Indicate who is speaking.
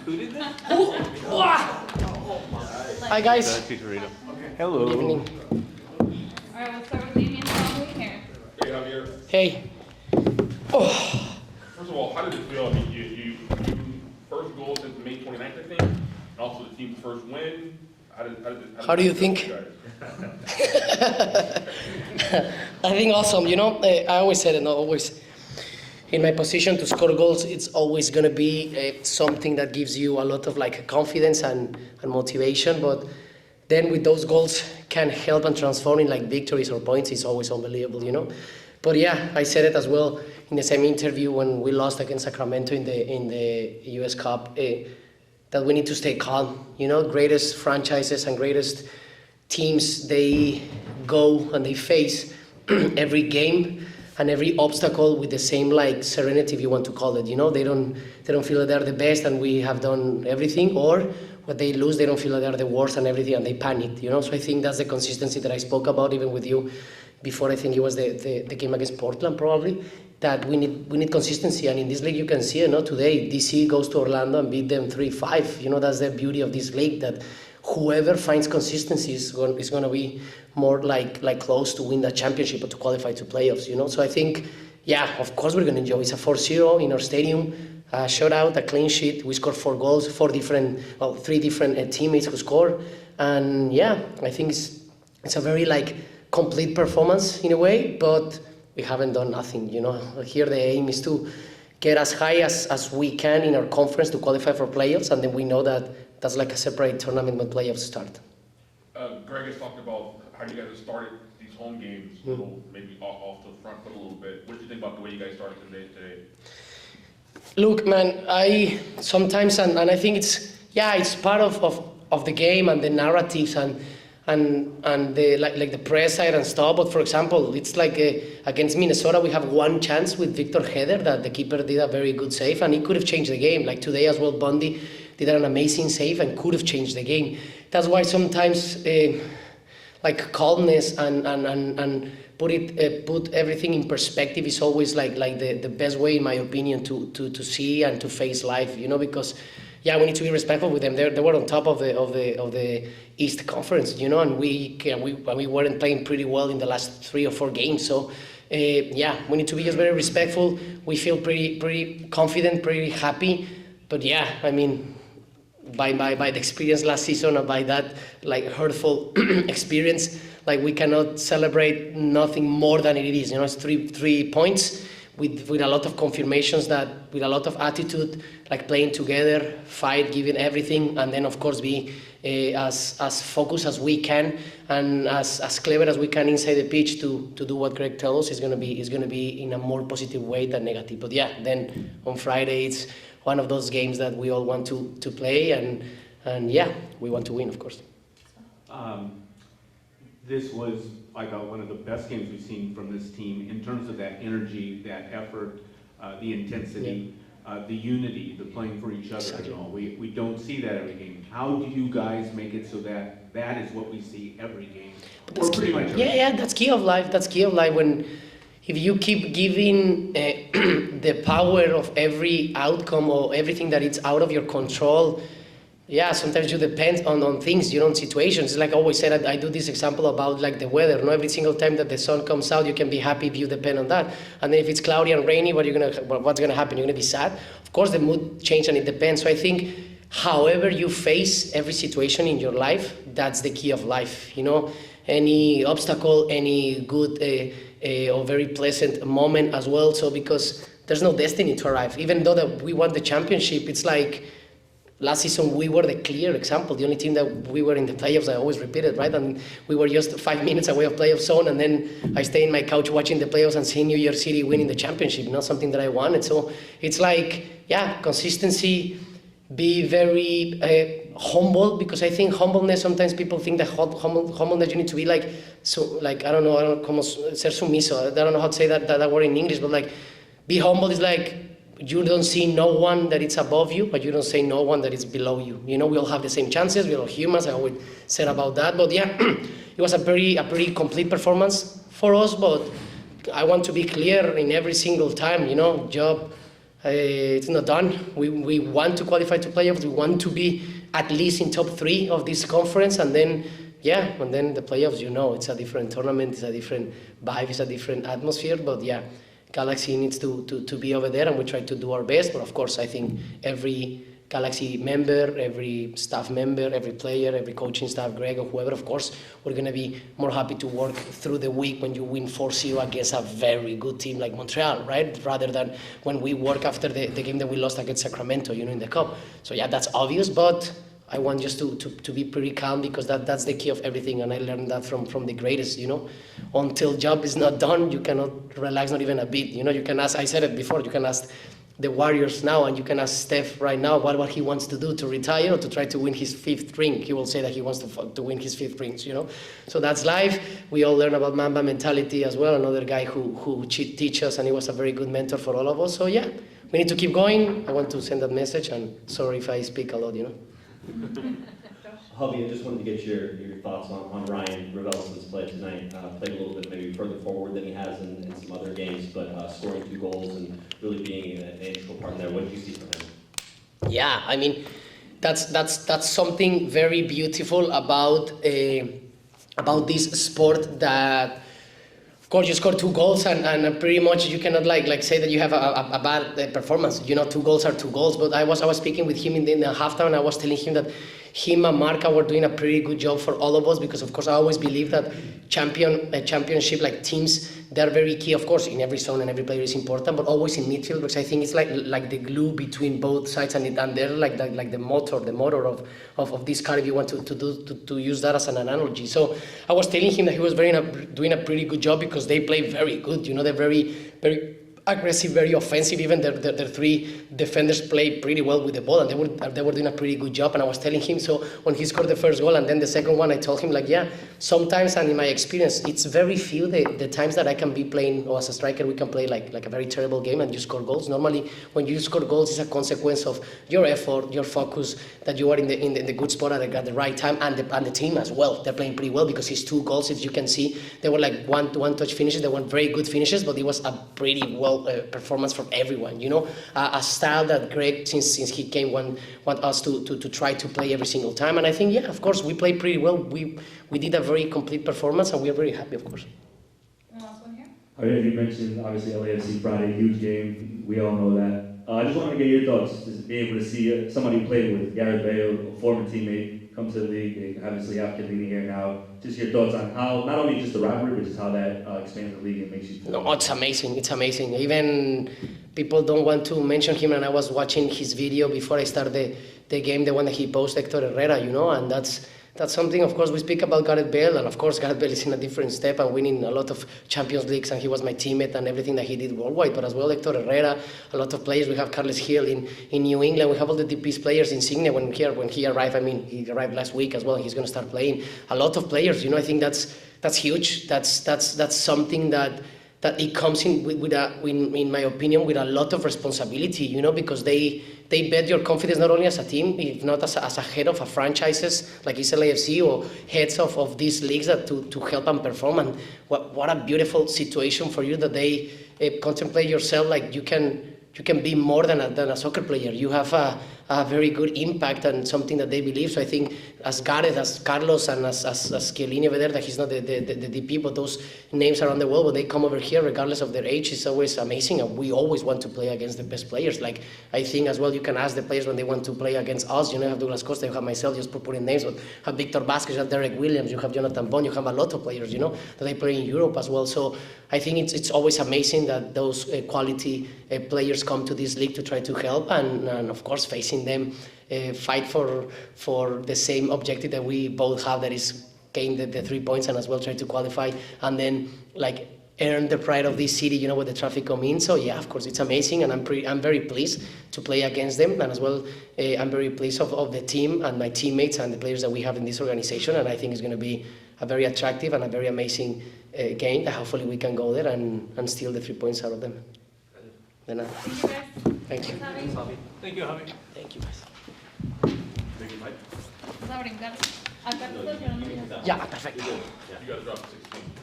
Speaker 1: Who did that?
Speaker 2: Hi guys.
Speaker 1: Chicharito. Hello.
Speaker 2: Good evening.
Speaker 3: Alright, we'll start with Damien. How are we here?
Speaker 4: Hey, Javier.
Speaker 2: Hey.
Speaker 4: First of all, how did it feel? I mean, you first goal since May 29th, I think, and also the team's first win.
Speaker 2: How do you think? I think awesome. You know, I always said it, not always. In my position to score goals, it's always going to be something that gives you a lot of like confidence and motivation. But then with those goals can help and transform in like victories or points. It's always unbelievable, you know. But yeah, I said it as well in the same interview when we lost against Sacramento in the U.S. Cup. That we need to stay calm. You know, greatest franchises and greatest teams, they go and they face every game and every obstacle with the same like serenity, if you want to call it. You know, they don't feel that they're the best and we have done everything, or when they lose, they don't feel that they're the worst and everything, and they panic. You know, so I think that's the consistency that I spoke about even with you before. I think it was the game against Portland probably. That we need consistency, and in this league you can see it. No, today DC goes to Orlando and beat them 3-5. You know, that's the beauty of this league, that whoever finds consistency is going to be more like close to win the championship or to qualify to playoffs. You know, so I think, yeah, of course we're going to enjoy. It's a 4-0 in our stadium, a shutout, a clean sheet. We scored 4 goals, 3 different teammates who scored, and yeah, I think it's a very like complete performance in a way, but we haven't done nothing, you know. Here the aim is to get as high as we can in our conference to qualify for playoffs, and then we know that that's like a separate tournament when playoffs start.
Speaker 4: Greg has talked about how you guys have started these home games, a little, maybe off the front foot a little bit. What do you think about the way you guys started today?
Speaker 2: Look, man, I sometimes, and I think it's part of the game and the narratives and the like the press side and stuff. But for example, it's like against Minnesota, we have one chance with Victor Heder that the keeper did a very good save, and he could have changed the game. Like today as well, Bundy did an amazing save and could have changed the game. That's why sometimes like calmness and put everything in perspective is always like the best way, in my opinion, to see and to face life. You know, because yeah, we need to be respectful with them. They were on top of the East Conference, you know, and we weren't playing pretty well in the last 3 or 4 games. So yeah, we need to be just very respectful. We feel pretty confident, pretty happy. But yeah, I mean, by the experience last season and by that like hurtful experience, like we cannot celebrate nothing more than it is. You know, it's three points. With a lot of confirmations, that with a lot of attitude, like playing together, fight, giving everything, and then of course be as focused as we can and as clever as we can inside the pitch to do what Greg tells us is going to be in a more positive way than negative. But yeah, then on Friday it's one of those games that we all want to play, and yeah, we want to win, of course.
Speaker 5: This was like one of the best games we've seen from this team in terms of that energy, that effort, the intensity, the unity, the playing for each other.
Speaker 2: Exactly.
Speaker 5: You know, we don't see that every game. How do you guys make it so that that is what we see every game? Or pretty much every game?
Speaker 2: Yeah, that's key of life. That's key of life. If you keep giving the power of every outcome or everything that it's out of your control, yeah, sometimes you depend on things, you know, on situations. Like I always said, I do this example about like the weather. No, every single time that the sun comes out, you can be happy if you depend on that. And then if it's cloudy and rainy, what's gonna happen? You're gonna be sad. Of course, the mood changes and it depends. So I think, however you face every situation in your life, that's the key of life. You know, any obstacle, any good or very pleasant moment as well. So because there's no destiny to arrive, even though that we won the championship, it's like. Last season, we were the clear example, the only team that we were in the playoffs. I always repeat it, right? And we were just 5 minutes away of playoff zone, and then I stay in my couch watching the playoffs and seeing New York City winning the championship, not something that I wanted. So it's like, yeah, consistency, be very humble, because I think humbleness, sometimes people think that humbleness, you need to be like, so like, I don't know, como ser sumiso. I don't know how to say that word in English, but like, be humble is like, you don't see no one that is above you, but you don't see no one that is below you. You know, we all have the same chances. We're all humans. I always said about that. But yeah, it was a pretty complete performance for us. But I want to be clear in every single time. You know, job It's not done. We want to qualify to playoffs. We want to be at least in top 3 of this conference, and then the playoffs. It's a different tournament. It's a different vibe. It's a different atmosphere. But yeah, Galaxy needs to be over there, and we try to do our best. But of course, I think every Galaxy member, every staff member, every player, every coaching staff, Greg or whoever, of course, we're going to be more happy to work through the week when you win 4-0 against a very good team like Montreal, right? Rather than when we work after the game that we lost against Sacramento, in the Cup. So yeah, that's obvious, but I want just to be pretty calm, because that's the key of everything, and I learned that from the greatest, Until job is not done, you cannot relax, not even a bit. You can ask, I said it before, you can ask the Warriors now, and you can ask Steph right now what he wants to do, to retire or to try to win his 5th ring. He will say that he wants to win his 5th rings, So that's life. We all learn about Mamba mentality as well, another guy who teach us, and he was a very good mentor for all of us. So yeah, we need to keep going. I want to send that message, and sorry if I speak a lot,
Speaker 6: Javier, I just wanted to get your thoughts on Ryan Rivelson's play tonight. Played a little bit maybe further forward than he has in some other games, but scoring 2 goals and really being an integral part in there. What did you see from him?
Speaker 2: Yeah, I mean, that's something very beautiful about this sport, that of course you score 2 goals and pretty much you cannot like say that you have a bad performance. 2 goals are 2 goals. But I was speaking with him in the halftime, and I was telling him that him and Marca were doing a pretty good job for all of us, because of course I always believe that championship like teams, they're very key, of course, in every zone, and every player is important, but always in midfield, because I think it's like the glue between both sides, and they're like the motor of this car, if you want to use that as an analogy. So I was telling him that he was doing a pretty good job, because they play very good. They're very, very aggressive, very offensive. Even their 3 defenders play pretty well with the ball, and they were doing a pretty good job. And I was telling him, so when he scored the first goal and then the second one, I told him sometimes, and in my experience, it's very few the times that I can be playing, or as a striker we can play like a very terrible game and you score goals. Normally when you score goals, it's a consequence of your effort, your focus, that you are in the good spot at the right time, and the team as well. They're playing pretty well, because his 2 goals, as you can see, they were like one touch finishes. They weren't very good finishes, but it was a pretty well performance from everyone. A style that Greg, since he came, want us to try to play every single time. And I think, yeah, of course, we played pretty well. We did a very complete performance, and we are very happy, of course.
Speaker 3: And last one here.
Speaker 7: Javier, you mentioned obviously LAFC Friday, huge game. We all know that. I just wanted to get your thoughts, just being able to see somebody you played with, Gareth Bale, a former teammate, come to the league, obviously after leading here now. Just your thoughts on how, not only just the rivalry, but just how that expands the league and makes you feel.
Speaker 2: No, it's amazing. It's amazing. Even people don't want to mention him, and I was watching his video before I started the game, the one that he posted, Hector Herrera, and that's something. Of course, we speak about Gareth Bale, and of course Gareth Bale is in a different step and winning a lot of Champions Leagues, and he was my teammate and everything that he did worldwide. But as well, Hector Herrera, a lot of players. We have Carles Hill in New England. We have all the DPS players. Insigne when he arrived. I mean, he arrived last week as well. He's going to start playing. A lot of players. I think that's huge. That's something that it comes in my opinion, with a lot of responsibility, because they bet your confidence not only as a team, if not as a head of a franchises like LAFC, or heads of these leagues that to help and perform. And what a beautiful situation for you, that they contemplate yourself like you can be more than a soccer player. You have a very good impact and something that they believe. So I think as Gareth, as Carlos, and as Chiellini over there, that he's not the DP, but those names around the world, but they come over here regardless of their age, it's always amazing. And we always want to play against the best players. Like, I think as well, you can ask the players when they want to play against us. You have Douglas Costa, you have myself, just putting names, but you have Victor Vasquez, you have Derek Williams, you have Jonathan Bond, you have a lot of players, that they play in Europe as well. So I think it's always amazing that those quality players come to this league to try to help, and of course facing them fight for the same objective that we both have, that is gain the 3 points and as well try to qualify, and then earn the pride of this city, what the traffic come in. So yeah, of course it's amazing, and I'm very pleased to play against them, and as well I'm very pleased of the team and my teammates and the players that we have in this organization, and I think it's going to be a very attractive and a very amazing game that hopefully we can go there and steal the 3 points out of them. Then,
Speaker 3: Thank you, guys.
Speaker 2: thank you.
Speaker 3: Javi.
Speaker 1: Thank you, Javi.
Speaker 2: Thank you, guys.
Speaker 4: Thank you, Mike.
Speaker 3: Vamos a brincar. Acá te estacionamos.
Speaker 2: Yeah, perfect.
Speaker 4: You guys dropped 16.